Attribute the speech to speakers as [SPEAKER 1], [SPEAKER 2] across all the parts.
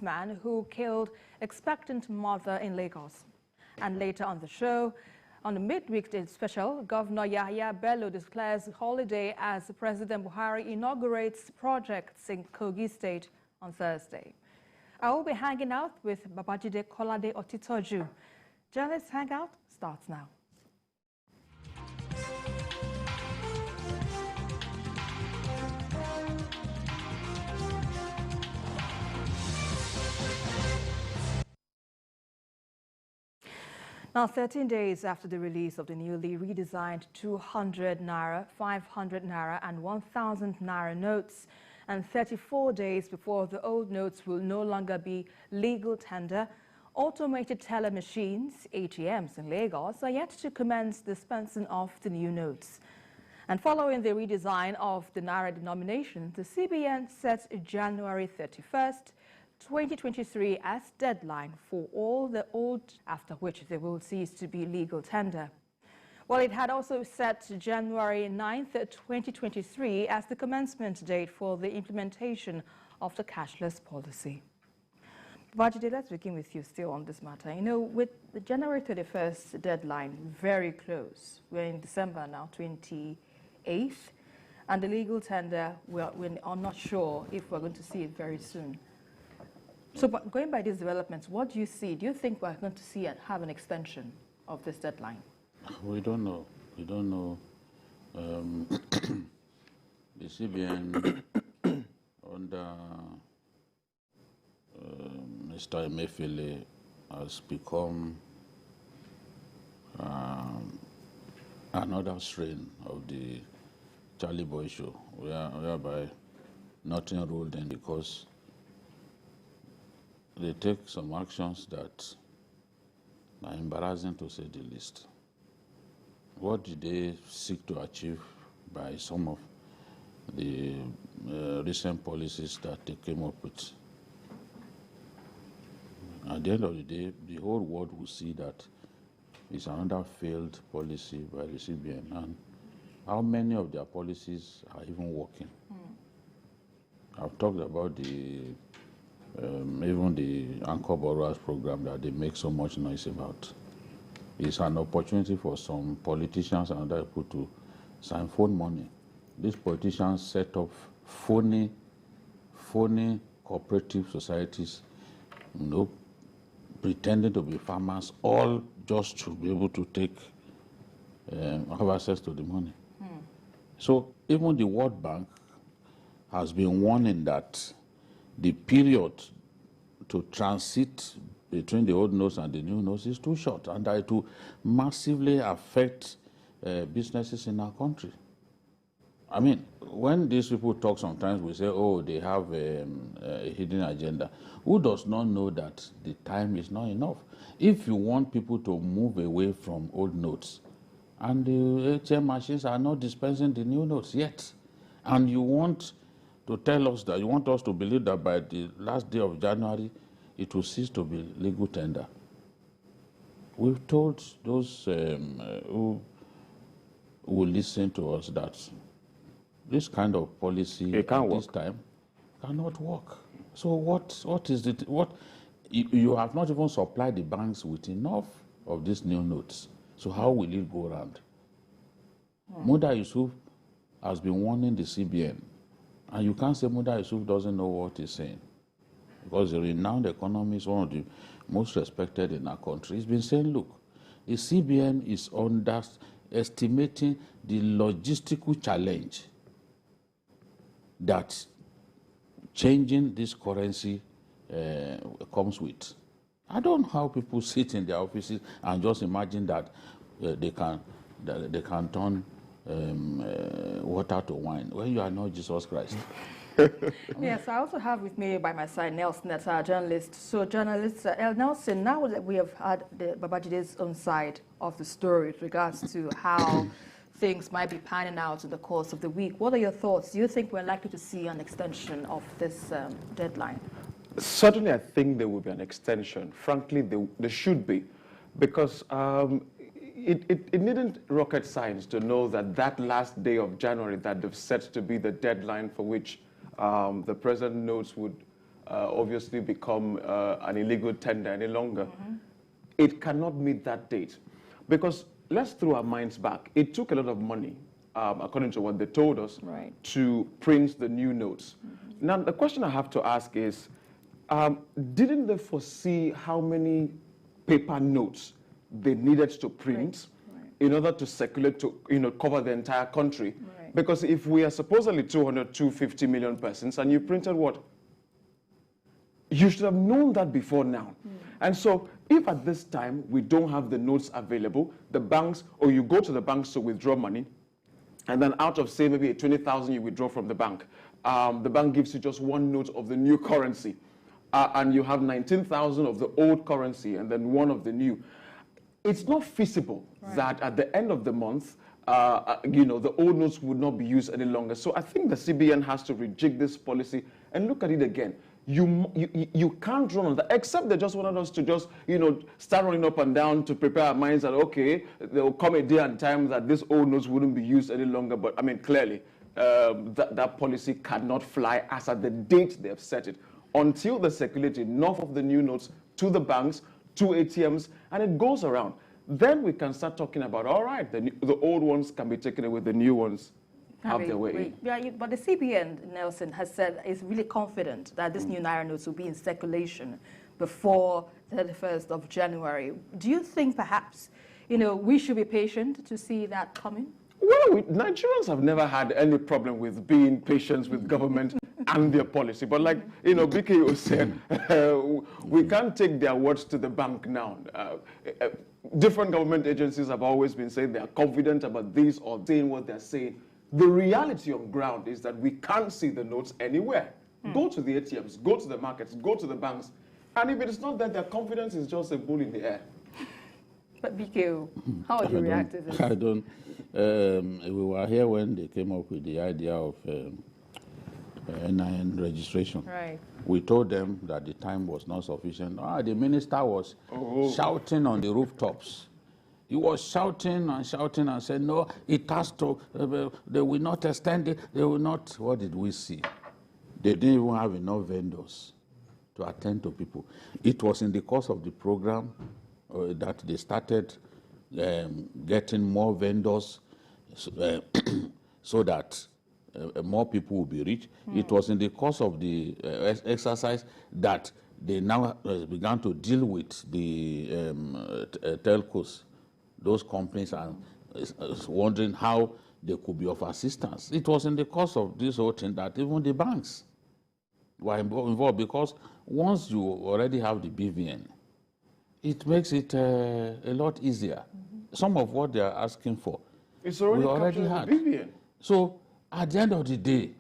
[SPEAKER 1] policeman who killed expectant mother in Lagos. And later on the show, on the midweek special, Governor Yahya Bello declares holiday as President Buhari inaugurates projects in Kogi State on Thursday. I will be hanging out with Babajide Kolade Otitoju. Journalist Hangout starts now. Now, 13 days after the release of the newly redesigned 200 Naira, 500 Naira and 1,000 Naira notes, and 34 days before the old notes will no longer be legal tender, automated teller machines, ATMs in Lagos, are yet to commence dispensing of the new notes. And following the redesign of the Naira denomination, the CBN sets January 31st, 2023 as deadline for all the old, after which they will cease to be legal tender. Well, it had also set January 9th, 2023 as the commencement date for the implementation of the cashless policy. Vajide, let's begin with you still on this matter. You know, with the January 31st deadline very close, we're in December now, 28th, and the legal tender, we're not sure if we're going to see it very soon. So going by these developments, what do you see? Do you think we're going to see and have an extension of this deadline?
[SPEAKER 2] We don't know. We don't know. The CBN under Mr. Emefiele has become another strain of the Charlie Boy show, whereby nothing rolled in because they take some actions that are embarrassing to say the least. What did they seek to achieve by some of the recent policies that they came up with? At the end of the day, the whole world will see that it's another failed policy by the CBN, and how many of their policies are even working. I've talked about the even the anchor borrowers program that they make so much noise about. It's an opportunity for some politicians and other people to sign phone money. These politicians set up phony cooperative societies, you know, pretending to be farmers, all just to be able to take have access to the money. So even the World Bank has been warning that the period to transit between the old notes and the new notes is too short, and that it will massively affect businesses in our country. I mean, when these people talk, sometimes we say, oh, they have a hidden agenda. Who does not know that the time is not enough? If you want people to move away from old notes, and the ATM machines are not dispensing the new notes yet, and you want to tell us that, you want us to believe that by the last day of January, it will cease to be legal tender. We've told those who will listen to us that this kind of policy at this time cannot work. So what is it? You have not even supplied the banks with enough of these new notes. So how will it go around? Muda Yusuf has been warning the CBN, and you can't say Muda Yusuf doesn't know what he's saying, because the renowned economist, one of the most respected in our country, has been saying, look, the CBN is underestimating the logistical challenge that changing this currency comes with. I don't know how people sit in their offices and just imagine that they can turn water to wine when you are not Jesus Christ.
[SPEAKER 1] Yes, I also have with me by my side Nelson, that's our journalist. So, journalist Nelson, now that we have had Babajide's own side of the story with regards to how things might be panning out in the course of the week, what are your thoughts? Do you think we're likely to see an extension of this deadline?
[SPEAKER 3] Certainly, I think there will be an extension. Frankly, there should be, because it needn't rocket science to know that that last day of January that they've set to be the deadline for which the present notes would obviously become an illegal tender any longer. It cannot meet that date. Because let's throw our minds back. It took a lot of money, according to what they told us, to print the new notes. Now, the question I have to ask is, didn't they foresee how many paper notes they needed to print in order to circulate to, cover the entire country? Because if we are supposedly 250 million persons and you printed what? You should have known that before now. And so if at this time we don't have the notes available, the banks, or you go to the banks to withdraw money, and then out of, say, maybe 20,000 you withdraw from the bank gives you just one note of the new currency. And you have 19,000 of the old currency and then one of the new. It's not feasible that at the end of the month, the old notes would not be used any longer. So I think the CBN has to rejig this policy and look at it again. You can't run on that, except they just wanted us to just, start running up and down to prepare our minds that, okay, there will come a day and time that these old notes wouldn't be used any longer. But I mean, clearly, that policy cannot fly as at the date they have set it, until they circulate enough of the new notes to the banks, to ATMs, and it goes around. Then we can start talking about, all right, the old ones can be taken away, the new ones have their way.
[SPEAKER 1] Yeah, but the CBN, Nelson, has said is really confident that this new Naira notes will be in circulation before the 31st of January. Do you think perhaps, we should be patient to see that coming?
[SPEAKER 3] Well, Nigerians have never had any problem with being patient with government and their policy. But like, BKO said, we can't take their words to the bank now. Different government agencies have always been saying they are confident about this or saying what they're saying. The reality on ground is that we can't see the notes anywhere. Go to the ATMs, go to the markets, go to the banks. And if it is not that, their confidence is just a bull in the air. But BKO, how would you react to this?
[SPEAKER 2] I don't. We were here when they came up with the idea of NIN registration. Right. We told them that the time was not sufficient. The minister was shouting on the rooftops. He was shouting and shouting and said, no, it has to, they will not extend it, they will not. What did we see? They didn't even have enough vendors to attend to people. It was in the course of the program that they started getting more vendors so that more people will be reached. It was in the course of the exercise that they now began to deal with the telcos. Those companies are wondering how they could be of assistance. It was in the course of this whole thing that even the banks were involved, because once you already have the BVN, it makes it a lot easier. Some of what they are asking for,
[SPEAKER 3] it's already had. The BVN.
[SPEAKER 2] So at the end of the day,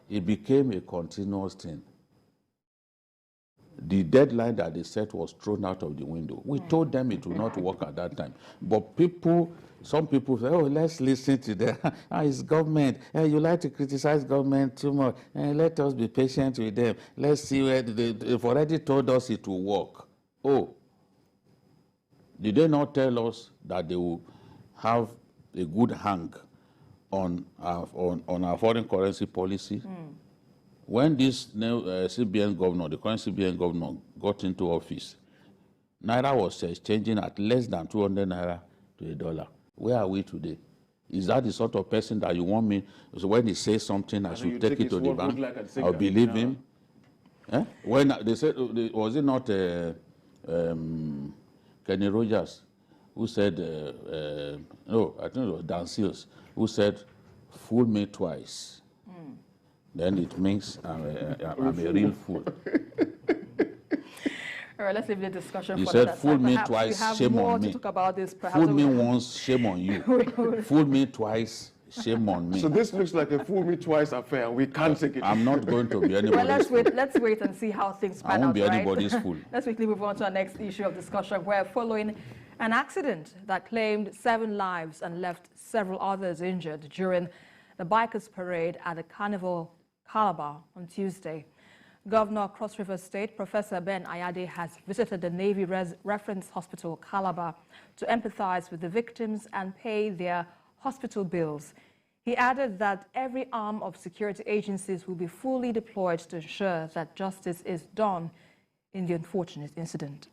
[SPEAKER 2] it became a continuous thing. The deadline that they set was thrown out of the window. We told them it would not work at that time. But some people say, oh, let's listen to them. It's government. You like to criticize government too much. Let us be patient with them. Let's see where they've already told us it will work. Oh, did they not tell us that they will have a good hang on our foreign currency policy? When this new CBN governor, the current CBN governor, got into office, Naira was exchanging at less than 200 Naira to a dollar. Where are we today? Is that the sort of person that you want me, so when he says something, I should take it to the bank? I'll believe him. When they said, was it not Kenny Rogers who said, no, I think it was Dan Seals, who said, fool me twice. Then it means I'm a real fool.
[SPEAKER 1] All right, let's leave the discussion
[SPEAKER 2] he
[SPEAKER 1] for
[SPEAKER 2] said,
[SPEAKER 1] that.
[SPEAKER 2] Fool me twice, shame on me.
[SPEAKER 1] To talk about this,
[SPEAKER 2] fool me once, shame on you. Fool me twice, shame on me.
[SPEAKER 3] So this looks like a fool me twice affair, and we can't take it.
[SPEAKER 2] I'm not going to be anybody's
[SPEAKER 1] fool. Let's wait and see how things pan out.
[SPEAKER 2] I won't be anybody's fool.
[SPEAKER 1] Let's quickly move on to our next issue of discussion. We're following an accident that claimed 7 lives and left several others injured during the bikers parade at the carnival Calabar on Tuesday. Governor of Cross River State, Professor Ben Ayade, has visited the Navy Reference Hospital Calabar to empathize with the victims and pay their hospital bills. He added that every arm of security agencies will be fully deployed to ensure that justice is done in the unfortunate incident.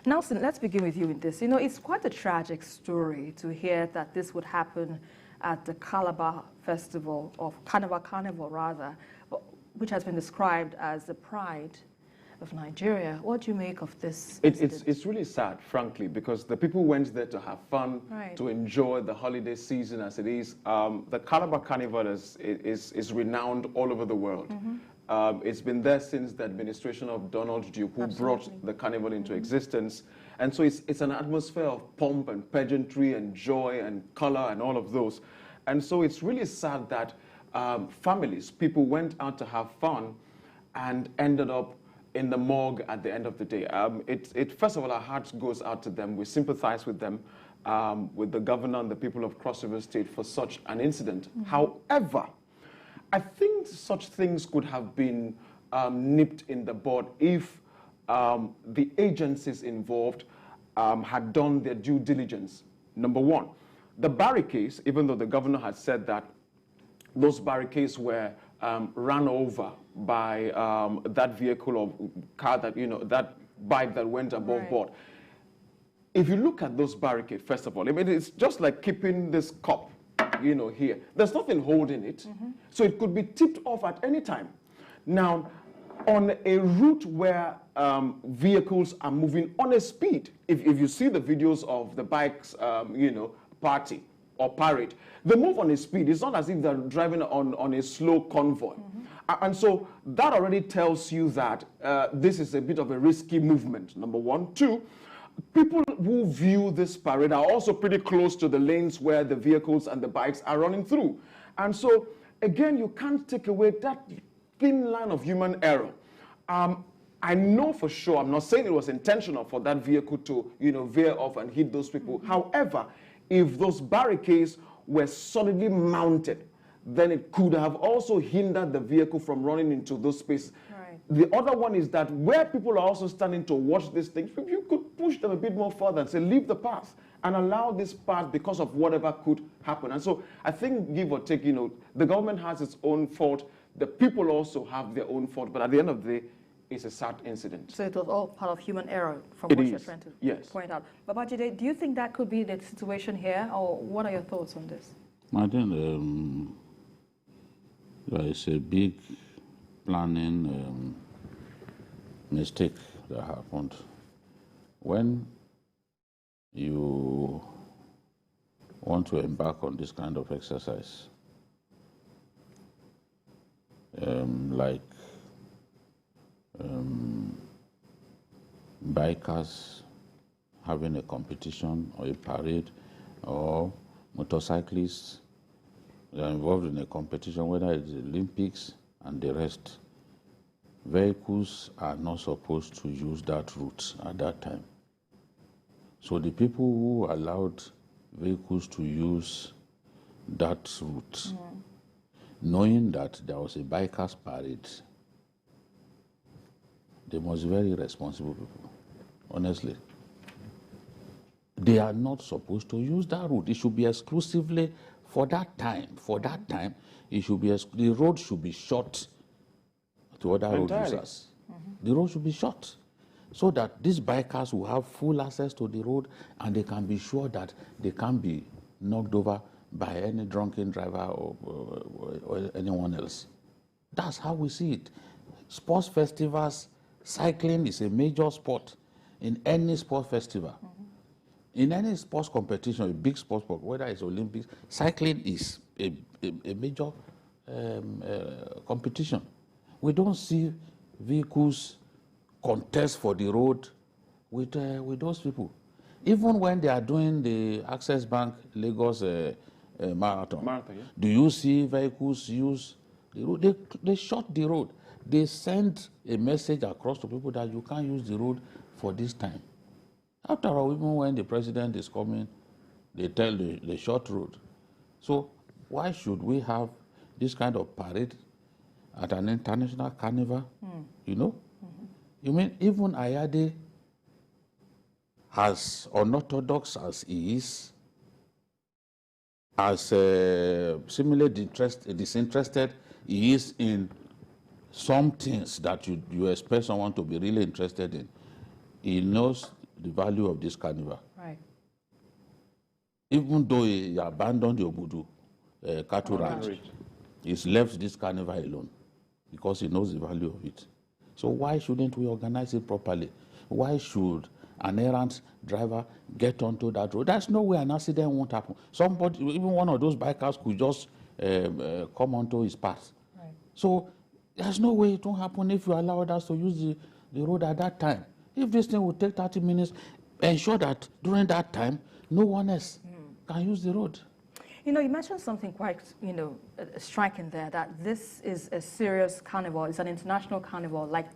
[SPEAKER 1] Nelson, let's begin with you with this. You know, it's quite a tragic story to hear that this would happen at the Calabar festival, of carnival rather, which has been described as the pride of Nigeria. What do you make of this?
[SPEAKER 3] It's really sad, frankly, because the people went there to have fun,
[SPEAKER 1] right,
[SPEAKER 3] to enjoy the holiday season as it is. The Calabar Carnival is renowned all over the world. It's been there since the administration of Donald Duke, who brought the carnival into existence. And so it's an atmosphere of pomp and pageantry and joy and color and all of those. And so it's really sad that families, people went out to have fun and ended up in the morgue at the end of the day. First of all, our heart goes out to them. We sympathize with them, with the governor and the people of Cross River State for such an incident. However, I think such things could have been nipped in the bud if the agencies involved had done their due diligence. Number one, the barricades, even though the governor had said that those barricades were ran over by that vehicle or car that, that bike that went above board. If you look at those barricades, first of all, I mean, it's just like keeping this cup, here. There's nothing holding it. So it could be tipped off at any time. Now, on a route where vehicles are moving on a speed, if you see the videos of the bikes, party or parade, they move on a speed. It's not as if they're driving on a slow convoy. And so that already tells you that this is a bit of a risky movement, number one. Two, people who view this parade are also pretty close to the lanes where the vehicles and the bikes are running through. And so, again, you can't take away that thin line of human error. I know for sure, I'm not saying it was intentional for that vehicle to, veer off and hit those people. However, if those barricades were solidly mounted, then it could have also hindered the vehicle from running into those spaces. The other one is that where people are also standing to watch these things, you could push them a bit more further and say, leave the path and allow this path because of whatever could happen. And so I think, give or take, the government has its own fault. The people also have their own fault. But at the end of the day, it's a sad incident.
[SPEAKER 1] So it was all part of human error from
[SPEAKER 3] what
[SPEAKER 1] you're trying to point out. But Babajide, do you think that could be the situation here, or what are your thoughts on this?
[SPEAKER 2] I think it's a big planning mistake that happened. When you want to embark on this kind of exercise, like bikers having a competition or a parade, or motorcyclists that are involved in a competition, whether it's the Olympics and the rest, vehicles are not supposed to use that route at that time. So the people who allowed vehicles to use that route, knowing that there was a bikers parade, they must be very responsible people, honestly. They are not supposed to use that route. It should be exclusively for that time. For that time, it should be the road should be shut to other road users. The road should be shut so that these bikers will have full access to the road and they can be sure that they can't be knocked over by any drunken driver or anyone else. That's how we see it. Sports festivals, cycling is a major sport in any sports festival. In any sports competition, a big sports sport, whether it's Olympics, cycling is a major competition. We don't see vehicles contest for the road with those people. Even when they are doing the Access Bank Lagos marathon, do you see vehicles use the road? They shut the road. They send a message across to people that you can't use the road for this time. After all, even when the president is coming, they tell the short road. So why should we have this kind of parade at an international carnival? You mean even Ayade, as unorthodox as he is, as similarly disinterested he is in some things that you expect someone to be really interested in, he knows the value of this carnival.
[SPEAKER 1] Right.
[SPEAKER 2] Even though he abandoned the Obudu cattle ranch, he's left this carnival alone because he knows the value of it. So why shouldn't we organize it properly? Why should an errant driver get onto that road? There's no way an accident won't happen. Somebody, even one of those bikers could just come onto his path.
[SPEAKER 1] Right.
[SPEAKER 2] So there's no way it won't happen if you allow us to use the road at that time. If this thing will take 30 minutes, ensure that during that time, no one else can use the road.
[SPEAKER 1] You know, you mentioned something quite, striking there, that this is a serious carnival. It's an international carnival, like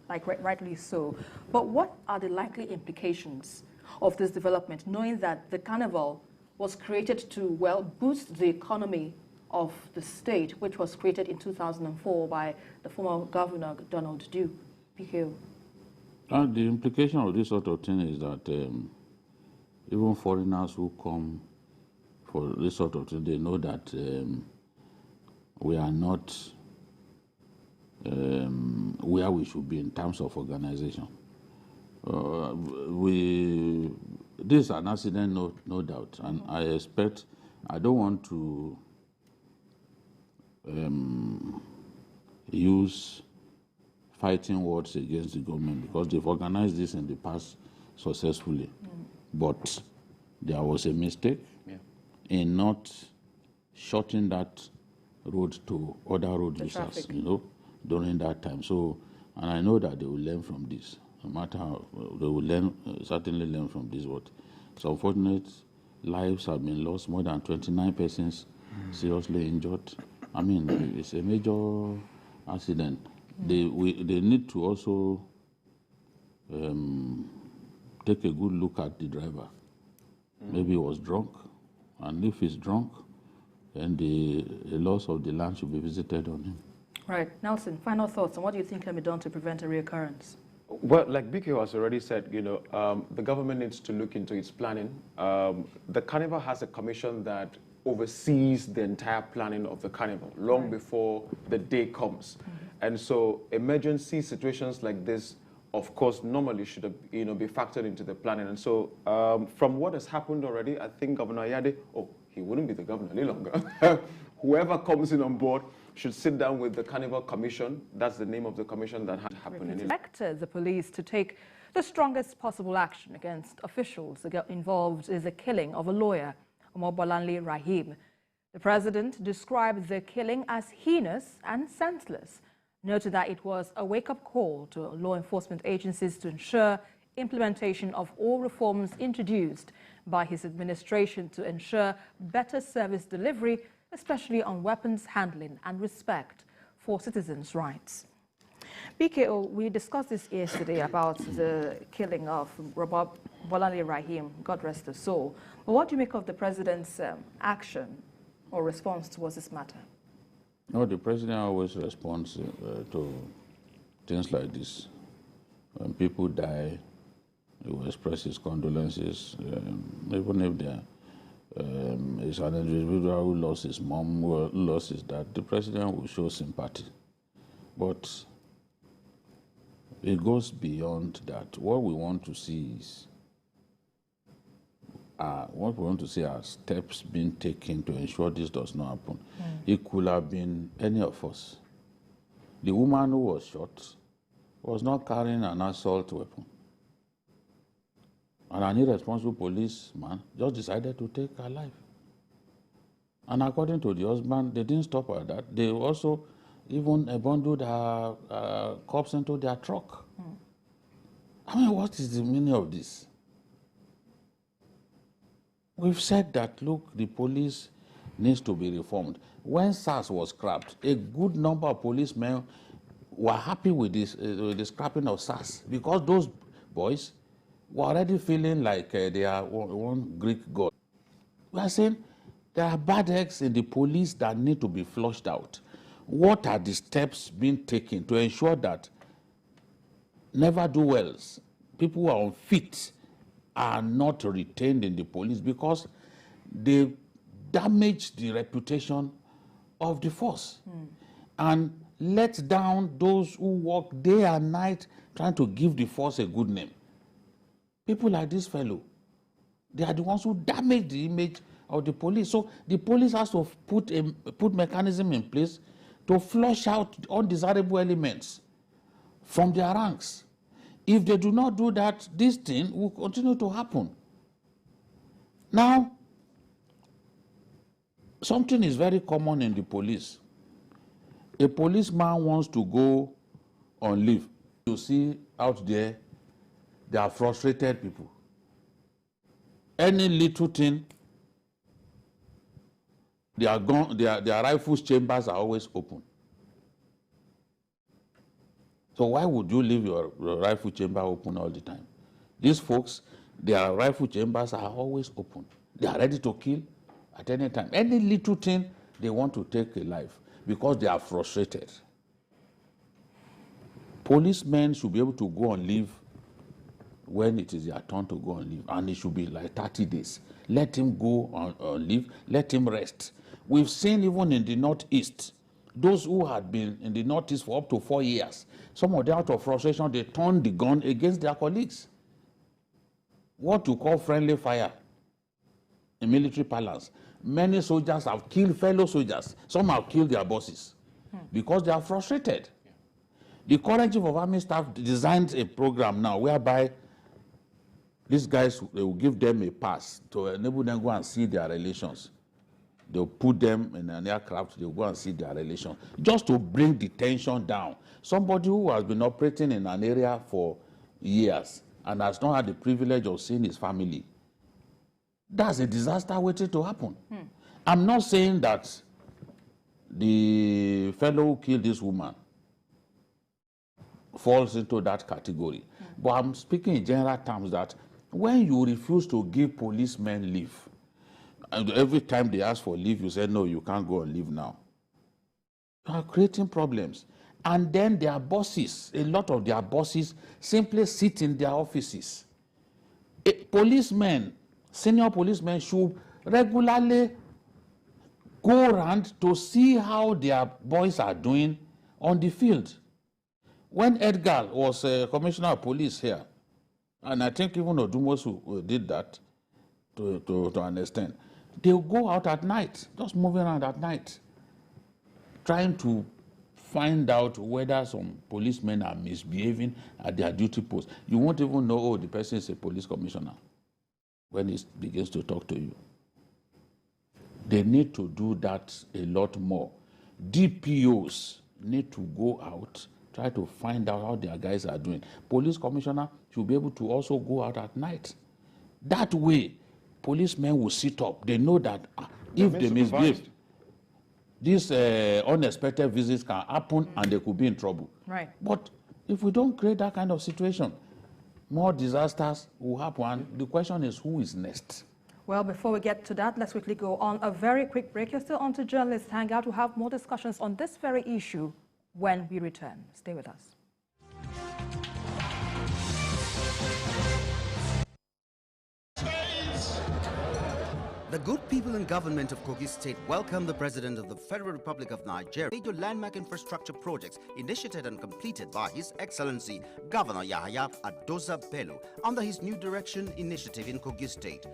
[SPEAKER 1] rightly so. But what are the likely implications of this development, knowing that the carnival was created to, well, boost the economy of the state, which was created in 2004 by the former governor, Donald Duke? PKO.
[SPEAKER 2] The implication of this sort of thing is that even foreigners who come for this sort of thing, they know that we are not where we should be in terms of organization. This is an accident, no doubt, and I don't want to use fighting words against the government because they've organized this in the past successfully. But there was a mistake in not shorting that road to other road users, during that time. So, and I know that they will learn from this. No matter how, they will certainly learn from this. But it's unfortunate, lives have been lost, more than 29 persons seriously injured. I mean, it's a major accident. They need to also take a good look at the driver. Maybe he was drunk, and if he's drunk, then the loss of the land should be visited on him.
[SPEAKER 1] Right. Nelson, final thoughts on what do you think can be done to prevent a reoccurrence?
[SPEAKER 3] Well, like BK has already said, the government needs to look into its planning. The carnival has a commission that oversees the entire planning of the carnival long before the day comes. And so emergency situations like this, of course, normally should be factored into the planning. And so from what has happened already, I think Governor Ayade, he wouldn't be the governor any longer. Whoever comes in on board should sit down with the Carnival Commission. That's the name of the commission that had happened.
[SPEAKER 1] Expected the police to take the strongest possible action against officials involved in the killing of a lawyer, Omobolanle Rahim. The president described the killing as heinous and senseless, noted that it was a wake-up call to law enforcement agencies to ensure implementation of all reforms introduced by his administration to ensure better service delivery, especially on weapons handling and respect for citizens' rights. BKO, we discussed this yesterday about the killing of Bolanle Rahim, God rest his soul. But what do you make of the president's action or response towards this matter?
[SPEAKER 2] No, the president always responds to things like this. When people die, he will express his condolences, even if there is an individual who lost his mom, who lost his dad, the president will show sympathy. But it goes beyond that. What we want to see is, are steps being taken to ensure this does not happen. It could have been any of us. The woman who was shot was not carrying an assault weapon. And an irresponsible policeman just decided to take her life. And according to the husband, they didn't stop at that. They also even bundled her corpse into their truck. I mean, what is the meaning of this? We've said that, look, the police needs to be reformed. When SARS was scrapped, a good number of policemen were happy with this, the scrapping of SARS, because those boys were already feeling like they are one Greek god. We are saying there are bad eggs in the police that need to be flushed out. What are the steps being taken to ensure that never-do-wells, people who are unfit, are not retained in the police because they damage the reputation of the force and let down those who work day and night trying to give the force a good name. People like this fellow, they are the ones who damage the image of the police. So the police has to put mechanism in place to flush out undesirable elements from their ranks. If they do not do that, this thing will continue to happen. Now, something is very common in the police. A policeman wants to go on leave. You see out there, they are frustrated people. Any little thing, their rifles chambers are always open. So why would you leave your rifle chamber open all the time? These folks, their rifle chambers are always open. They are ready to kill at any time. Any little thing, they want to take a life because they are frustrated. Policemen should be able to go on leave when it is their turn to go on leave, and it should be like 30 days. Let him go on leave, let him rest. We've seen even in the Northeast, those who had been in the Northeast for up to 4 years, some of them out of frustration, they turned the gun against their colleagues. What you call friendly fire in military parlance. Many soldiers have killed fellow soldiers. Some have killed their bosses because they are frustrated. The current chief of army staff designed a program now whereby these guys, they will give them a pass to enable them to go and see their relations. They'll put them in an aircraft, they'll go and see their relations, just to bring the tension down. Somebody who has been operating in an area for years and has not had the privilege of seeing his family, that's a disaster waiting to happen. I'm not saying that the fellow who killed this woman falls into that category, but I'm speaking in general terms that when you refuse to give policemen leave, and every time they ask for leave, you say, no, you can't go on leave now, you are creating problems. And then their bosses, a lot of their bosses, simply sit in their offices. Policemen, senior policemen should regularly go around to see how their boys are doing on the field. When Edgar was commissioner of police here, and I think even Odumosu did that to an extent, they'll go out at night, just moving around at night, trying to find out whether some policemen are misbehaving at their duty post. You won't even know, oh, the person is a police commissioner when he begins to talk to you. They need to do that a lot more. DPOs need to go out, try to find out how their guys are doing. Police commissioner should be able to also go out at night. That way, policemen will sit up. They know that if they misbehave, these unexpected visits can happen and they could be in trouble.
[SPEAKER 1] Right.
[SPEAKER 2] But if we don't create that kind of situation, more disasters will happen. The question is, who is next?
[SPEAKER 1] Well, before we get to that, let's quickly go on a very quick break. You're still on to Journalist Hangout. We'll have more discussions on this very issue when we return. Stay with us.
[SPEAKER 4] The good people in government of Kogi State welcome the President of the Federal Republic of Nigeria. Major landmark infrastructure projects initiated and completed by His Excellency Governor Yahaya Adoza Bello under his New Direction initiative in Kogi State.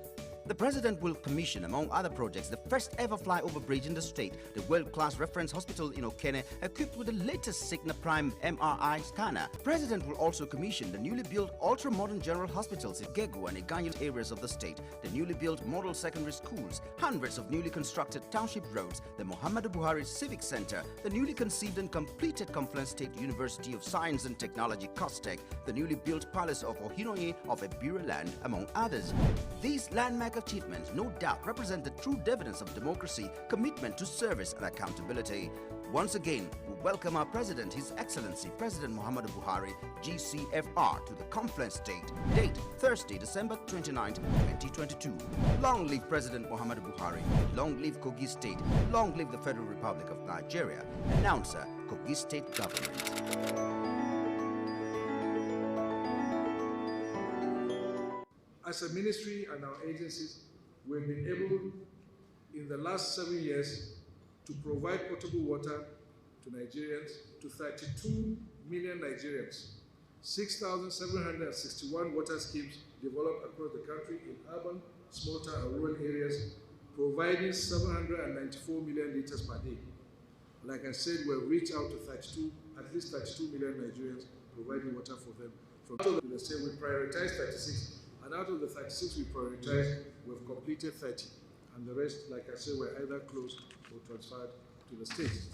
[SPEAKER 4] The President will commission, among other projects, the first ever flyover bridge in the state, the world-class reference hospital in Okene, equipped with the latest Signa Prime MRI scanner. The President will also commission the newly built ultra-modern general hospitals in Gegu and Iganyu areas of the state, the newly built model secondary schools, hundreds of newly constructed township roads, the Muhammadu Buhari Civic Center, the newly conceived and completed Confluence State University of Science and Technology COSTECH, the newly built Palace of Ohinoye of Ebira Land, among others. These landmark achievements no doubt represent the true dividends of democracy, commitment to service and accountability. Once again, we welcome our President, His Excellency President Muhammadu Buhari, GCFR, to the Confluence State. Date, Thursday, December 29, 2022. Long live President Muhammadu Buhari. Long live Kogi State. Long live the Federal Republic of Nigeria. Announcer, Kogi State Government.
[SPEAKER 5] As a ministry and our agencies, we've been able in the last 7 years to provide potable water to Nigerians, to 32 million Nigerians. 6,761 water schemes developed across the country in urban, small town and rural areas, providing 794 million liters per day. Like I said, we've reached out to at least 32 million Nigerians, providing water for them. From out of the state, we prioritized 36, and out of the 36 we prioritized, we've completed 30. And the rest, like I said, were either closed or transferred to the states.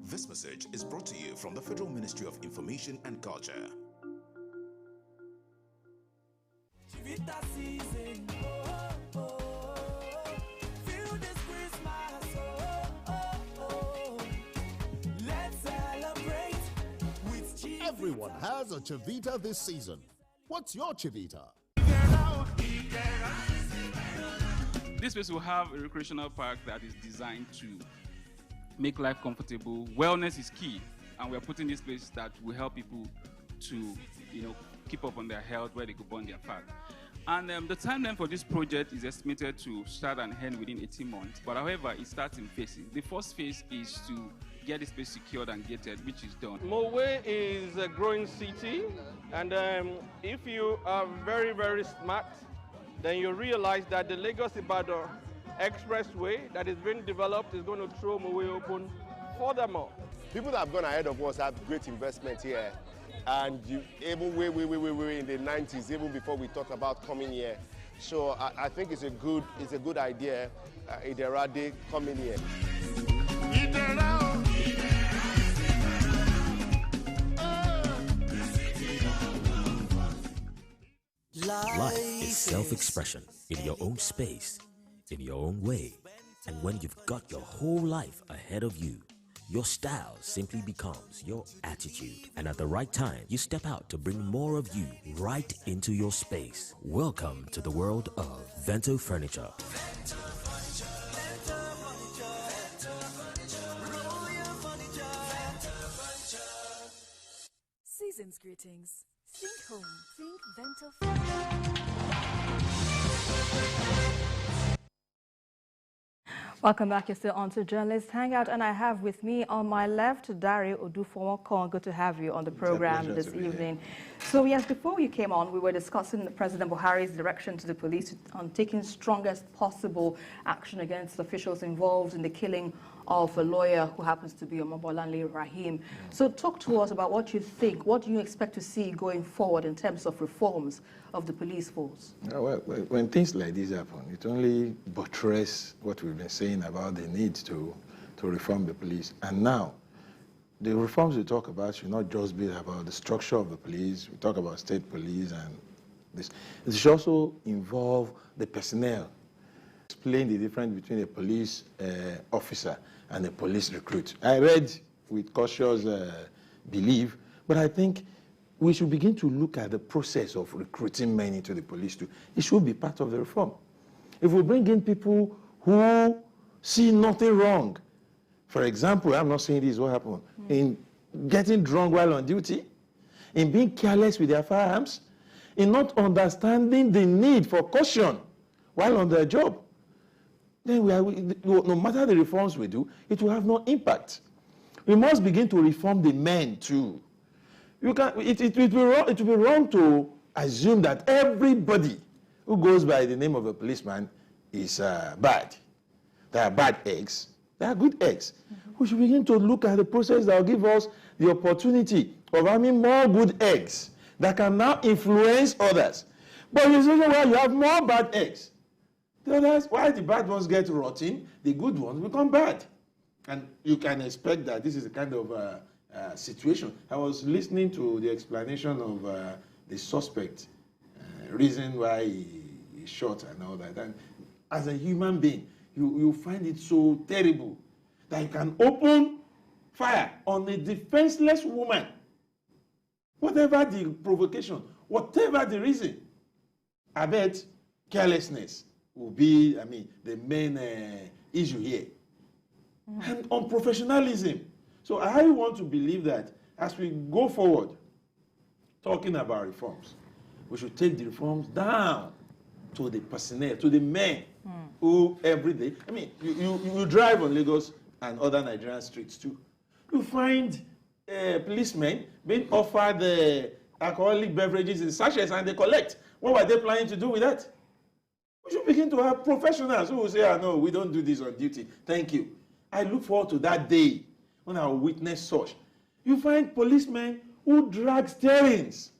[SPEAKER 6] This message is brought to you from the Federal Ministry of Information and Culture.
[SPEAKER 7] Everyone has a Chivita this season. What's your Chivita?
[SPEAKER 8] This place will have a recreational park that is designed to make life comfortable. Wellness is key, and we're putting this place that will help people to, keep up on their health, where they could burn their fat. And the timeline for this project is estimated to start and end within 18 months. But however, it starts in phases. The first phase is to get this place secured and gated, which is done.
[SPEAKER 9] Mowe is a growing city, and if you are very, very smart, then you realize that the Lagos-Ibadan expressway that is being developed is going to throw Mowe open furthermore.
[SPEAKER 10] People that have gone ahead of us have great investment here, and even way in the 90s, even before we thought about coming here. So I think it's a good idea. Iderade coming here.
[SPEAKER 11] Life is self-expression in your own space, in your own way. And when you've got your whole life ahead of you, your style simply becomes your attitude. And at the right time, you step out to bring more of you right into your space. Welcome to the world of Vento Furniture.
[SPEAKER 12] Season's greetings. Think home. Think Vento.
[SPEAKER 1] Welcome back. You're still on to Journalist Hangout, and I have with me on my left Dario Odufomo. Good to have you on the program this evening. So yes, before you came on, we were discussing President Buhari's direction to the police on taking strongest possible action against officials involved in the killing of a lawyer who happens to be Omobolanle Rahim. So talk to us about what you think, what do you expect to see going forward in terms of reforms of the police force?
[SPEAKER 13] Well, when things like this happen, it only buttresses what we've been saying about the need to reform the police. And now, the reforms we talk about should not just be about the structure of the police. We talk about state police and this. It should also involve the personnel. Explain the difference between a police officer and a police recruit. I read with cautious belief, but I think we should begin to look at the process of recruiting men into the police too. It should be part of the reform. If we bring in people who see nothing wrong, for example, I'm not saying this is what happened, in getting drunk while on duty, in being careless with their firearms, in not understanding the need for caution while on their job, then no matter the reforms we do, it will have no impact. We must begin to reform the men too. It will be wrong to assume that everybody who goes by the name of a policeman is bad. There are bad eggs. There are good eggs. We should begin to look at the process that will give us the opportunity of having more good eggs that can now influence others. But in a situation where you have more bad eggs, the others, why the bad ones get rotten, the good ones become bad. And you can expect that this is a kind of situation. I was listening to the explanation of the suspect, reason why he shot and all that. And as a human being, you find it so terrible that you can open fire on a defenseless woman, whatever the provocation, whatever the reason. I bet carelessness will be, the main issue here. And unprofessionalism. So I want to believe that as we go forward, talking about reforms, we should take the reforms down to the personnel, to the men who every day, I mean, you drive on Lagos and other Nigerian streets too. You find policemen being offered alcoholic beverages in sachets and they collect. What were they planning to do with that? We should begin to have professionals who will say, no, we don't do this on duty. Thank you. I look forward to that day when I will witness such. You find policemen who drag steerings.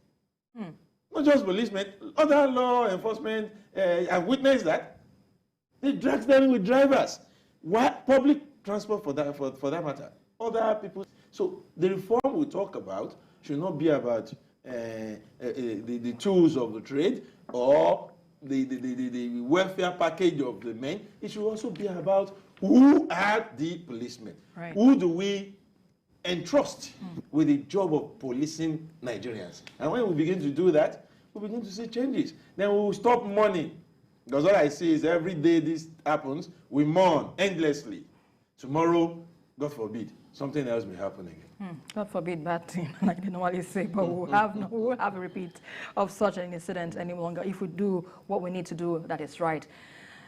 [SPEAKER 13] Not just policemen, other law enforcement have witnessed that. They drag steering with drivers. What public transport for that matter? Other people. So the reform we talk about should not be about the tools of the trade or the welfare package of the men. It should also be about who are the policemen. Right. Who do we entrust with the job of policing Nigerians? And when we begin to do that, we begin to see changes. Then we will stop mourning. Because what I see is every day this happens, we mourn endlessly. Tomorrow, God forbid, something else may happen again.
[SPEAKER 1] God forbid bad thing, like they normally say, but we'll have a repeat of such an incident any longer if we do what we need to do that is right.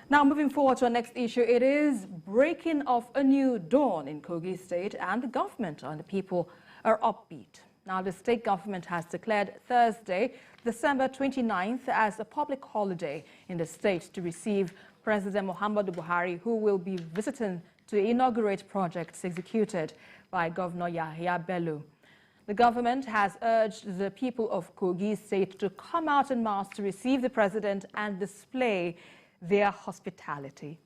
[SPEAKER 1] Now, moving forward to our next issue, it is breaking of a new dawn in Kogi State, and the government and the people are upbeat. Now, the state government has declared Thursday, December 29th, as a public holiday in the state to receive President Muhammadu Buhari, who will be visiting to inaugurate projects executed by Governor Yahya Bello. The government has urged the people of Kogi State to come out en masse to receive the president and display their hospitality.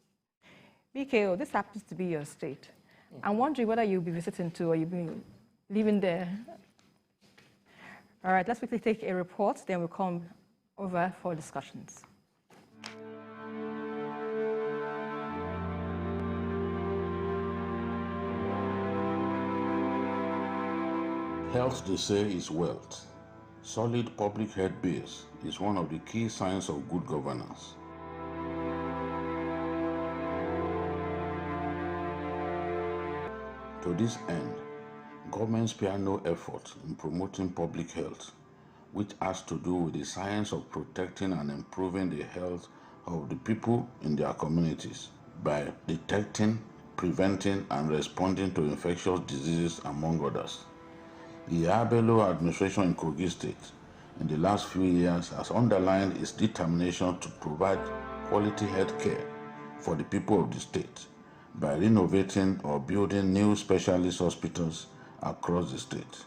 [SPEAKER 1] BKO, this happens to be your state. I'm wondering whether you'll be visiting too or you'll be living there. All right, let's quickly take a report, then we'll come over for discussions.
[SPEAKER 2] Health, they say, is wealth. Solid public health base is one of the key signs of good governance. To this end, governments spare no effort in promoting public health, which has to do with the science of protecting and improving the health of the people in their communities by detecting, preventing, and responding to infectious diseases, among others. The Bello administration in Kogi State in the last few years has underlined its determination to provide quality health care for the people of the state by renovating or building new specialist hospitals across the state,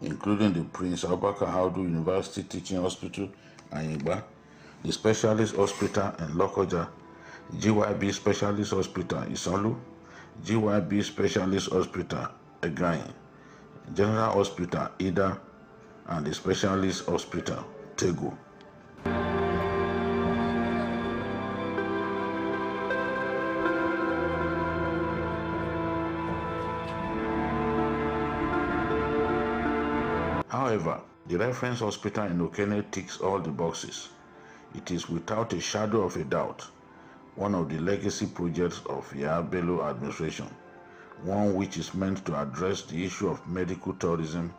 [SPEAKER 2] including the Prince Abubakar Audu University Teaching Hospital, Ayingba, the Specialist Hospital in Lokoja, GYB Specialist Hospital, Isolu, GYB Specialist Hospital, Egain, General Hospital, Ida, and the Specialist Hospital, Tego. However, the reference hospital in Okene ticks all the boxes. It is without a shadow of a doubt one of the legacy projects of Yahya Bello administration, one which is meant to address the issue of medical tourism,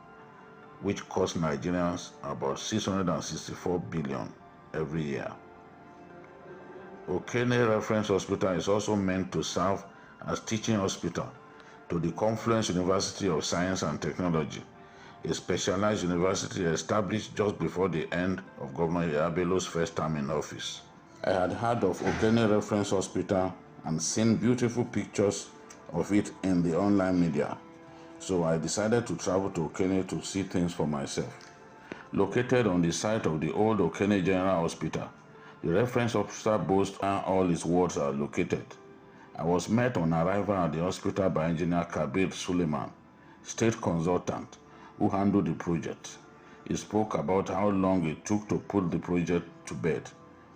[SPEAKER 2] which costs Nigerians about 664 billion every year. Okene Reference Hospital is also meant to serve as teaching hospital to the Confluence University of Science and Technology, a specialized university established just before the end of Governor Yahya Bello's first term in office. I had heard of Okene Reference Hospital and seen beautiful pictures of it in the online media, so I decided to travel to Okene to see things for myself. Located on the site of the old Okene General Hospital, the reference hospital boasts where all its wards are located. I was met on arrival at the hospital by Engineer Kabir Suleiman, state consultant, who handled the project. He spoke about how long it took to put the project to bed,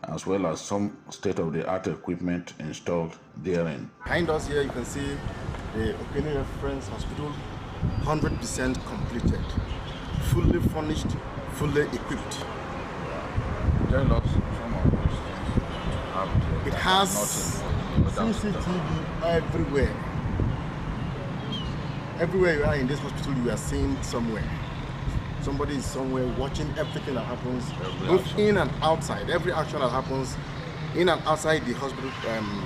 [SPEAKER 2] as well as some state-of-the-art equipment installed therein.
[SPEAKER 10] Behind us here, you can see the Okene Reference Hospital, 100% completed, fully furnished, fully equipped.
[SPEAKER 2] Tell us some of those things.
[SPEAKER 10] It has CCTV everywhere. Everywhere you are in this hospital, you are seeing somewhere. Somebody is somewhere watching everything that happens, both in and outside. Every action that happens
[SPEAKER 14] in and outside the hospital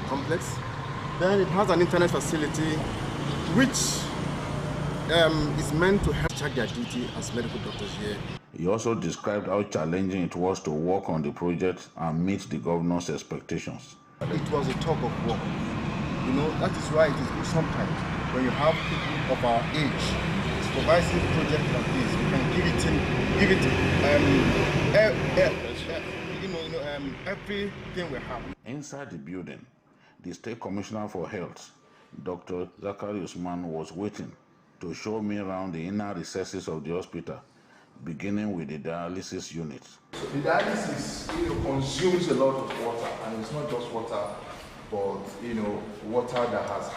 [SPEAKER 14] complex. Then it has an internet facility which is meant to help check their duty as medical doctors here.
[SPEAKER 2] He also described how challenging it was to work on the project and meet the governor's expectations.
[SPEAKER 14] It was a tug of war. You know, that is why it is good sometimes when you have people of our age supervising a project like this. We can give it everything we have.
[SPEAKER 2] Inside the building, the State Commissioner for Health, Dr. Zachary Usman, was waiting to show me around the inner recesses of the hospital, beginning with the dialysis unit.
[SPEAKER 5] So the dialysis, consumes a lot of water, and it's not just water, but water that has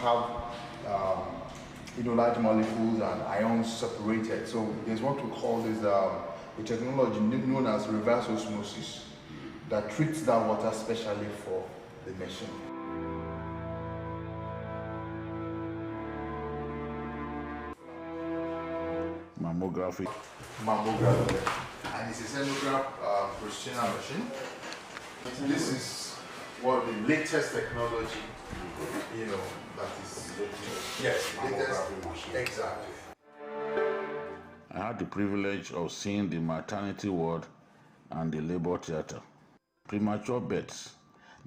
[SPEAKER 5] large molecules and ions separated. So there's what we call this a technology known as reverse osmosis that treats that water specially for the machine.
[SPEAKER 2] Mammography.
[SPEAKER 5] And it's a sonograph procedure machine. This is what the latest technology, that is, yes, latest, exactly.
[SPEAKER 2] I had the privilege of seeing the maternity ward and the labor theater. Premature births,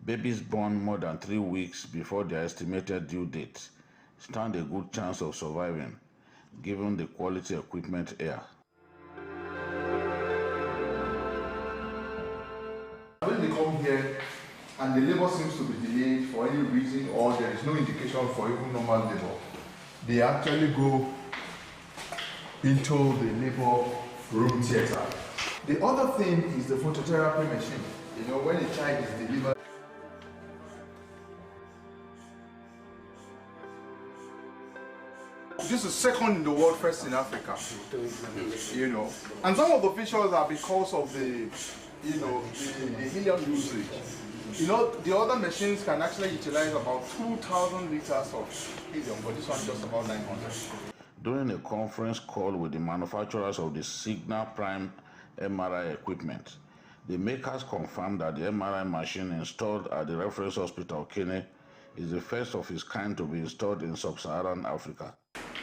[SPEAKER 2] babies born more than 3 weeks before their estimated due date, stand a good chance of surviving, given the quality equipment here.
[SPEAKER 5] When they come here and the labor seems to be delayed for any reason or there is no indication for even normal labor, they actually go into the labor room theater. The other thing is the phototherapy machine. When a child is delivered, this is second in the world, first in Africa. And some of the features are because of the helium usage. The other machines can actually utilize about 2,000 liters of helium, but this one just about 900.
[SPEAKER 2] During a conference call with the manufacturers of the Signal Prime MRI equipment, the makers confirmed that the MRI machine installed at the reference hospital, Kene, is the first of its kind to be installed in sub-Saharan Africa.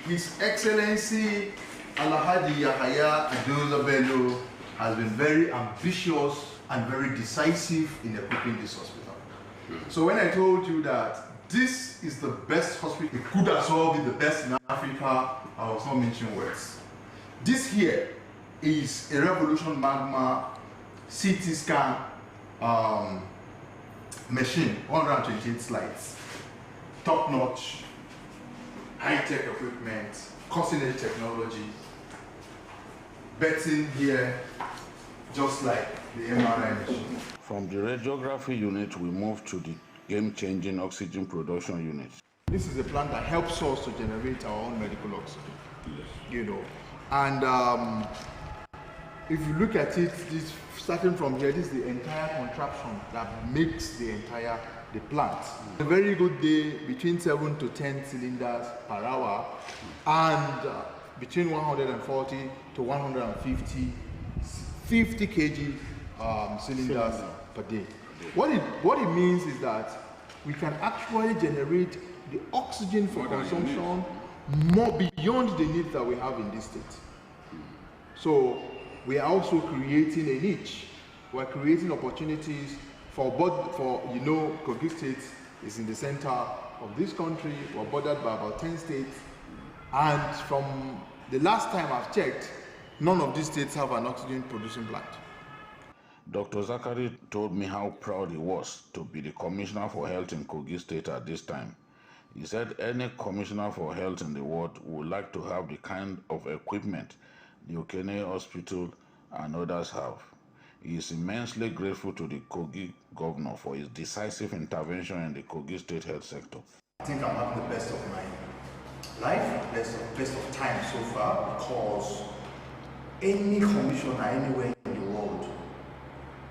[SPEAKER 5] His Excellency Alhaji Yahaya Adoza Bello has been very ambitious and very decisive in equipping this hospital. So when I told you that this is the best hospital, it could as well be the best in Africa, I was not mentioning words. This here is a Revolution Magma CT scan machine, 128 slides, top-notch, high-tech equipment, cutting-edge technology, betting here, just like the MRI machine.
[SPEAKER 2] From the radiography unit, we moved to the game-changing oxygen production unit.
[SPEAKER 5] This is a plant that helps us to generate our own medical oxygen, And if you look at it, starting from here, this is the entire contraption that makes the plant. A very good day, between 7 to 10 cylinders per hour, and between 140 to 150 50 kg cylinders per day. What it means is that we can actually generate the oxygen for consumption more beyond the needs that we have in this state. So we are also creating a niche. We're creating opportunities for Kogi State is in the center of this country. We're bordered by about 10 states. And from the last time I've checked, none of these states have an oxygen producing plant.
[SPEAKER 2] Dr. Zachary told me how proud he was to be the Commissioner for Health in Kogi State at this time. He said any Commissioner for Health in the world would like to have the kind of equipment the Okene Hospital and others have. He is immensely grateful to the Kogi governor for his decisive intervention in the Kogi State health sector.
[SPEAKER 5] I think I'm having the best of my life, best of time so far, because any commissioner anywhere in the world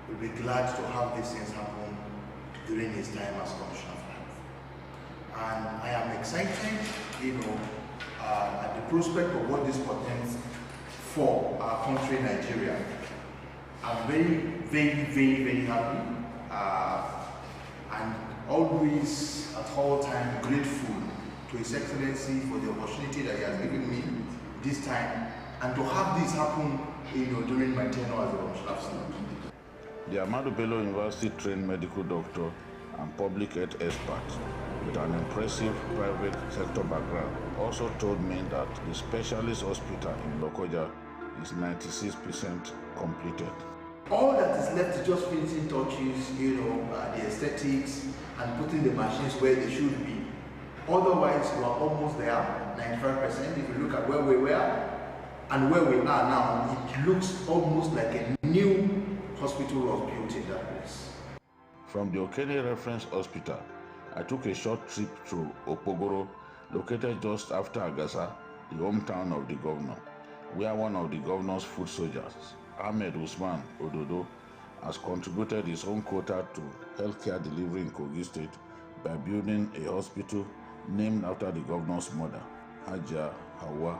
[SPEAKER 5] will be glad to have these things happen during his time as Commissioner for Health. And I am excited, at the prospect of what this portends for our country, Nigeria. I'm very, very, very, very happy
[SPEAKER 15] always, at all times, grateful to His Excellency for the opportunity that he has given me this time, and to have this happen, during my tenure as a Commissioner of State.
[SPEAKER 2] The Ahmadu Bello University trained medical doctor and public health expert with an impressive private sector background also told me that the specialist hospital in Lokoja is 96% completed.
[SPEAKER 15] All that is left is just finishing touches, the aesthetics, and putting the machines where they should be. Otherwise, we are almost there, 95%. If you look at where we were and where we are now, it looks almost like a new hospital was built in that place.
[SPEAKER 2] From the Okene Reference Hospital, I took a short trip to Opogoro, located just after Agasa, the hometown of the governor, where one of the governor's foot soldiers, Ahmed Usman Ododo, has contributed his own quota to healthcare delivery in Kogi State by building a hospital named after the governor's mother, Haja Hawa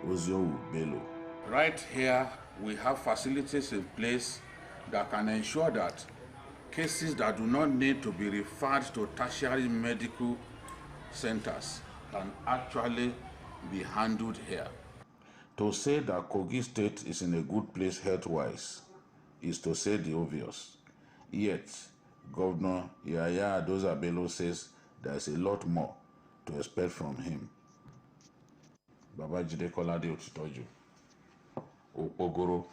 [SPEAKER 2] Oziowu Bello. Right here, we have facilities in place that can ensure that cases that do not need to be referred to tertiary medical centers can actually be handled here. To say that Kogi State is in a good place health-wise is to say the obvious. Yet, Governor Yahaya Adoza Bello says there is a lot more to expect from him. Babajide Kolade Otitoju, Opogoro,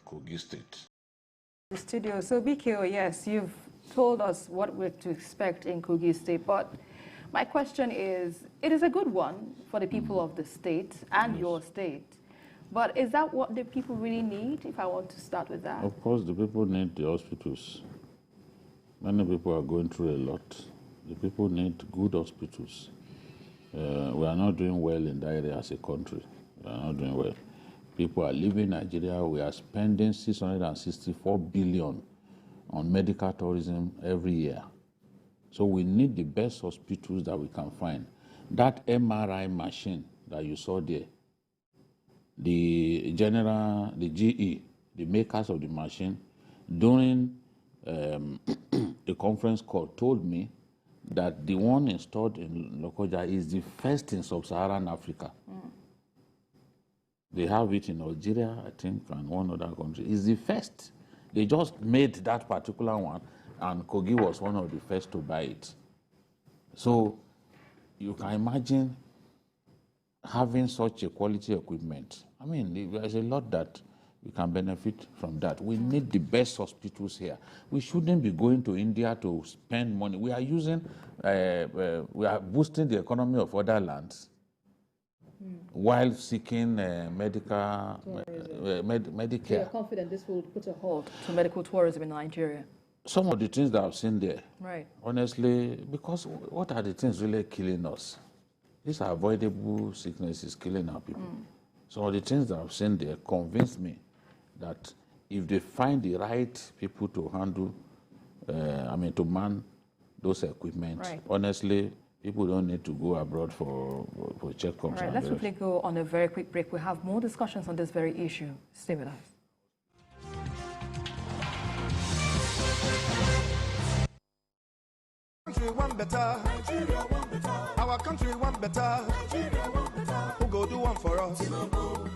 [SPEAKER 2] Kogi State.
[SPEAKER 1] The studio. So BKO, yes, you've told us what we're to expect in Kogi State, but my question is, it is a good one for the people of the state and your state, but is that what the people really need, if I want to start with that?
[SPEAKER 2] Of course, the people need the hospitals. Many people are going through a lot. The people need good hospitals. We are not doing well in that area as a country. We are not doing well. People are leaving Nigeria. We are spending 664 billion on medical tourism every year. So we need the best hospitals that we can find. That MRI machine that you saw there, the GE, the makers of the machine, during a conference call, told me that the one installed in Lokoja is the first in sub-Saharan Africa. They have it in Algeria, I think, and one other country. It's the first. They just made that particular one, and Kogi was one of the first to buy it. So you can imagine having such a quality equipment. I mean, there's a lot that we can benefit from that. We need the best hospitals here. We shouldn't be going to India to spend money. We are using, we are boosting the economy of other lands while seeking Medicare.
[SPEAKER 1] You're confident this will put a halt to medical tourism in Nigeria?
[SPEAKER 2] Some of the things that I've seen there,
[SPEAKER 1] right?
[SPEAKER 2] Honestly, because what are the things really killing us? These are avoidable sicknesses killing our people. Some of the things that I've seen there convinced me that if they find the right people to handle, to man those equipment,
[SPEAKER 1] right.
[SPEAKER 2] Honestly, people don't need to go abroad for checkups.
[SPEAKER 1] All right, let's quickly go on a very quick break. We have more discussions on this very issue. Stay with us.
[SPEAKER 16] Country want better. Our country want better. Who go do one for us?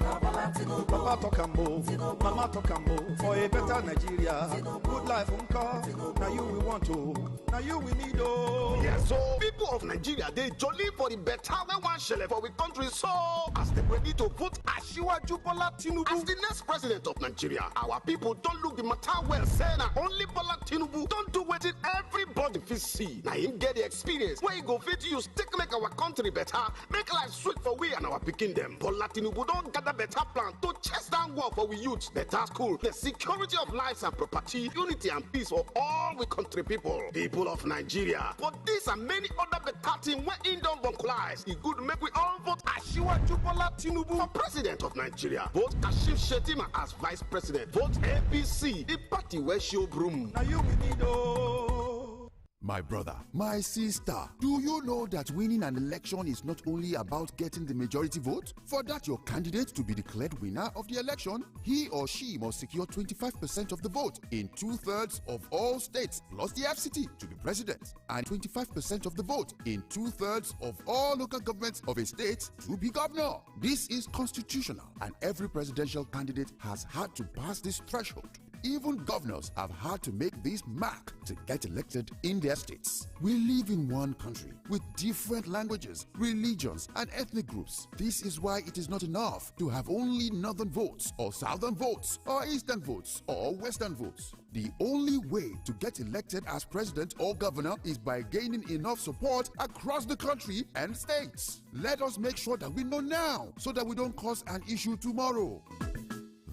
[SPEAKER 16] Papa talk and move, Mama talk and move for a better Nigeria. Good life uncle. Now you we want to. Now you we need oh.
[SPEAKER 7] Yeah, so people of Nigeria, they jolly for the better we want shele for we country. So as they ready to vote Asiwaju Bola Tinubu as the next president of Nigeria, our people don't look the matter well. Say na only Bola Tinubu don't do what everybody fit see. Now him get the experience where he go fit use take make our country better, make life sweet for we and our picking them. Bola Tinubu don't gather better plan to chase down war for we youth, better school, the security of lives and property, unity and peace for all we country people. People of Nigeria. But these and many other better things when in don't vocalize. It good make we all vote Asiwaju Bola Tinubu for president of Nigeria. Vote Kashim Shettima as vice president. Vote APC, the party where show broom.
[SPEAKER 16] Now you we need oh.
[SPEAKER 17] My brother, my sister, do you know that winning an election is not only about getting the majority vote? For that your candidate to be declared winner of the election, he or she must secure 25% of the vote in 2/3 of all states plus the FCT to be president, and 25% of the vote in 2/3 of all local governments of a state to be governor. This is constitutional, and every presidential candidate has had to pass this threshold. Even governors have had to make this mark to get elected in their states. We live in one country with different languages, religions, and ethnic groups. This is why it is not enough to have only northern votes, or southern votes, or eastern votes, or western votes. The only way to get elected as president or governor is by gaining enough support across the country and states. Let us make sure that we know now so that we don't cause an issue tomorrow.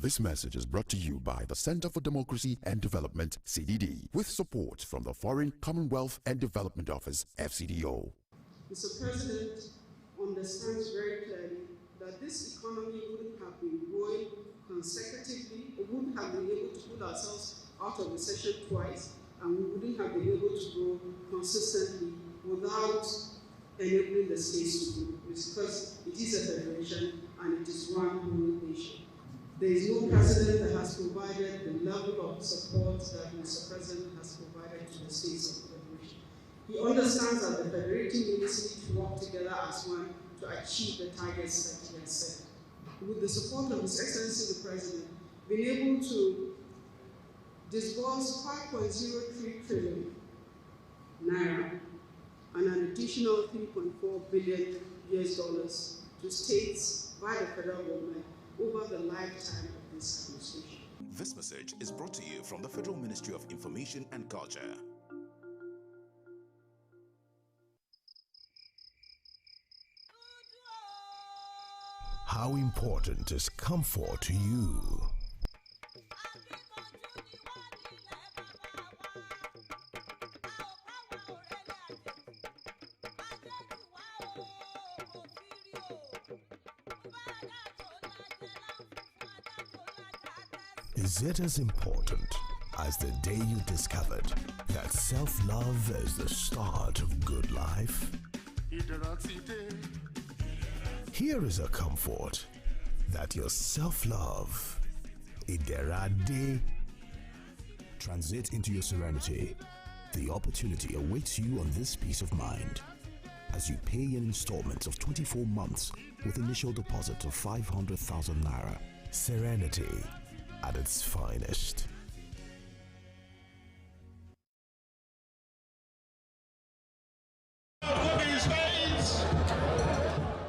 [SPEAKER 17] This message is brought to you by the Center for Democracy and Development, CDD, with support from the Foreign Commonwealth and Development Office, FCDO.
[SPEAKER 18] Mr. President understands very clearly that this economy wouldn't have been growing consecutively, we wouldn't have been able to pull ourselves out of recession twice, and we wouldn't have been able to grow consistently without enabling the states to grow. It's because it is a federation and it is one whole nation. There is no president that has provided the level of support that Mr. President has provided to the states of the federation. He understands that the federating units need to work together as one to achieve the targets that he has set. With the support of His Excellency the President, been able to disburse 5.03 trillion Naira and an additional $3.4 billion to states by the federal government over the lifetime of this administration.
[SPEAKER 6] This message is brought to you from the Federal Ministry of Information and Culture.
[SPEAKER 19] How important is comfort to you? Is it as important as the day you discovered that self-love is the start of good life? Here is a comfort that your self-love, Iderade. Transit into your serenity. The opportunity awaits you on this peace of mind as you pay in installments of 24 months with initial deposit of 500,000 Naira. Serenity at its finest.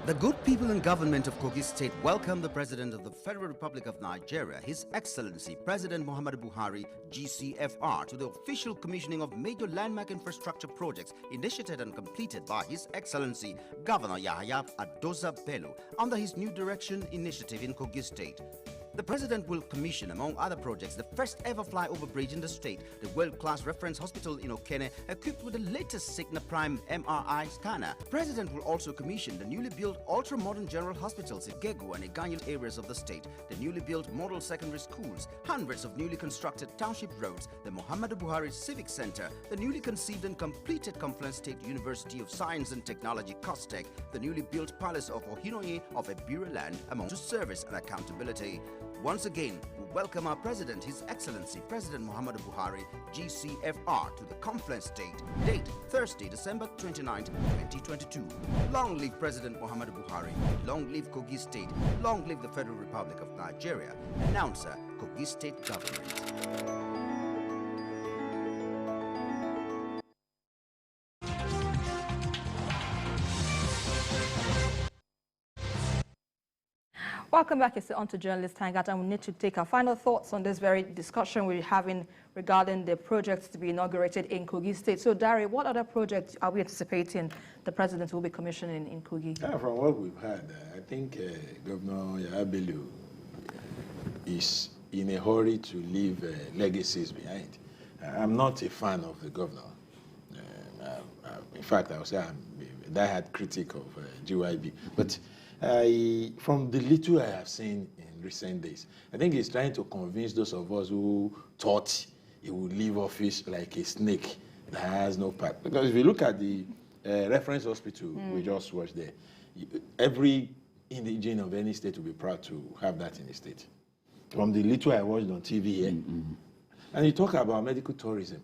[SPEAKER 4] The good people in government of Kogi State welcome the President of the Federal Republic of Nigeria, His Excellency President Muhammadu Buhari, GCFR, to the official commissioning of major landmark infrastructure projects initiated and completed by His Excellency Governor Yahaya Adoza Bello under his New Direction initiative in Kogi State. The President will commission, among other projects, the first ever flyover bridge in the state, the world-class reference hospital in Okene, equipped with the latest Signa Prime MRI scanner. The President will also commission the newly built ultra-modern general hospitals in Gegu and Iganyu areas of the state, the newly built model secondary schools, hundreds of newly constructed township roads, the Muhammadu Buhari Civic Center, the newly conceived and completed Confluence State University of Science and Technology, COSTECH, the newly built Palace of Ohinoye of Ebira Land, among to service and accountability. Once again, we welcome our President, His Excellency President Muhammadu Buhari, GCFR, to the Confluence State. Date, Thursday, December 29, 2022. Long live President Muhammadu Buhari. Long live Kogi State. Long live the Federal Republic of Nigeria. Announcer, Kogi State Government.
[SPEAKER 1] Welcome back. It's on to journalist Hangout, and we need to take our final thoughts on this very discussion we're having regarding the projects to be inaugurated in Kogi State. So, Dari, what other projects are we anticipating the President will be commissioning in Kogi?
[SPEAKER 13] From what we've had, I think Governor Yahaya is in a hurry to leave legacies behind. I'm not a fan of the governor. In fact, I would say I'm a diehard critic of GYB. But from the little I have seen in recent days, I think he's trying to convince those of us who thought he would leave office like a snake that has no part. Because if you look at the reference hospital we just watched there, every indigene of any state will be proud to have that in the state. From the little I watched on TV here, and you talk about medical tourism,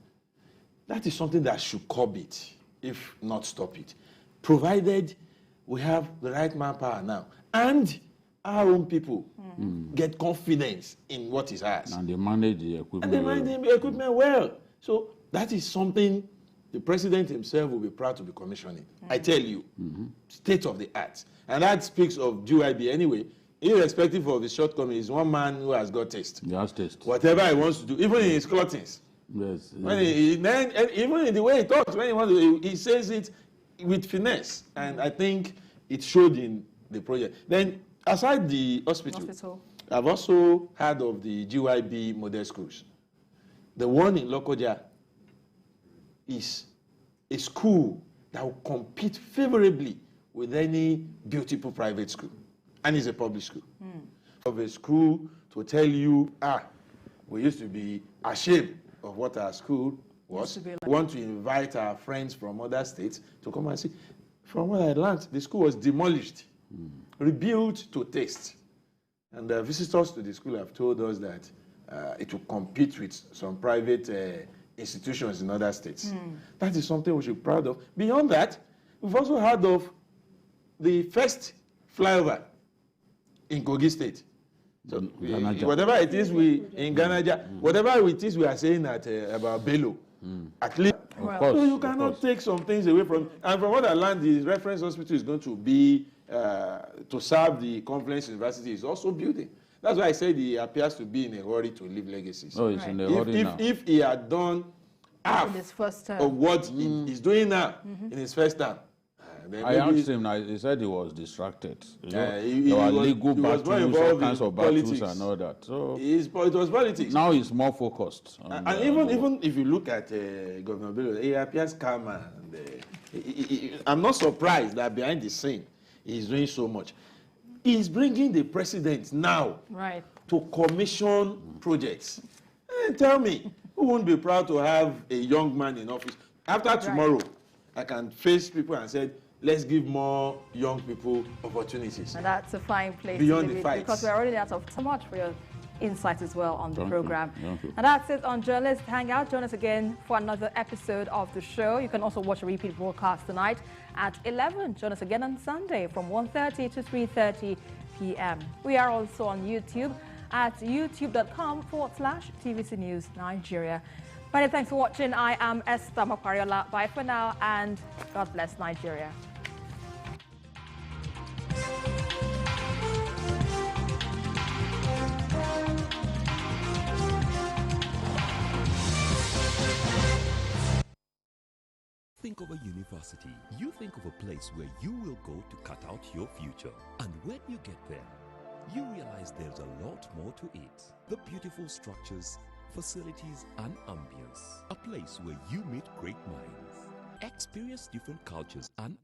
[SPEAKER 13] that is something that should curb it, if not stop it, provided we have the right manpower now, and our own people get confidence in what is ours.
[SPEAKER 2] And they manage the equipment.
[SPEAKER 13] And they manage the equipment well. So that is something the president himself will be proud to be commissioning. I tell you, state of the art. And that speaks of GYB anyway. Irrespective of his shortcomings, one man who has got taste.
[SPEAKER 2] He has taste.
[SPEAKER 13] Whatever he wants to do, even in his clothings.
[SPEAKER 2] Yes.
[SPEAKER 13] When even in the way he talks, when he wants to, he says it with finesse. And I think it showed in the project. Then, aside the hospital, I've also heard of the GYB model schools. The one in Lokoja is a school that will compete favorably with any beautiful private school. And it's a public school. Of a school to tell you, we used to be ashamed of what our school was. We want to invite our friends from other states to come and see. From what I learned, the school was demolished, rebuilt to taste. And the visitors to the school have told us that it will compete with some private institutions in other states. That is something we should be proud of. Beyond that, we've also heard of the first flyover in Kogi State. So whatever it is in Ghana, whatever it is we are saying about Bello, at least so you cannot take some things away from. And from what I learned, the reference hospital is going to be to serve the Confluence University is also building. That's why I said he appears to be in a hurry to leave legacies.
[SPEAKER 2] Oh, he's in a hurry now.
[SPEAKER 13] If he had done half
[SPEAKER 1] in his first term
[SPEAKER 13] of what he's doing now in his first term.
[SPEAKER 2] I asked him, he said he was distracted. There were legal battles, all kinds of battles and all that. So
[SPEAKER 13] it was politics.
[SPEAKER 2] Now he's more focused.
[SPEAKER 13] And even if you look at Governor Bello, he appears calm. And I'm not surprised that behind the scene, he's doing so much. He's bringing the president now to commission projects. And tell me, who won't be proud to have a young man in office? After tomorrow, I can face people and say, let's give more young people opportunities.
[SPEAKER 1] And that's a fine place
[SPEAKER 13] beyond
[SPEAKER 1] to
[SPEAKER 13] the fights.
[SPEAKER 1] Because we're already out of so much for your insights as well on the program.
[SPEAKER 2] Thank you.
[SPEAKER 1] And that's it on Journalist Hangout. Join us again for another episode of the show. You can also watch a repeat broadcast tonight at 11. Join us again on Sunday from 1:30 to 3:30 p.m. We are also on YouTube at youtube.com/TVC News Nigeria. Many thanks for watching. I am Esther Makwariola. Bye for now, and God bless Nigeria.
[SPEAKER 11] Think of a university. You think of a place where you will go to cut out your future. And when you get there, you realize there's a lot more to it. The beautiful structures, facilities and ambience. A place where you meet great minds, experience different cultures and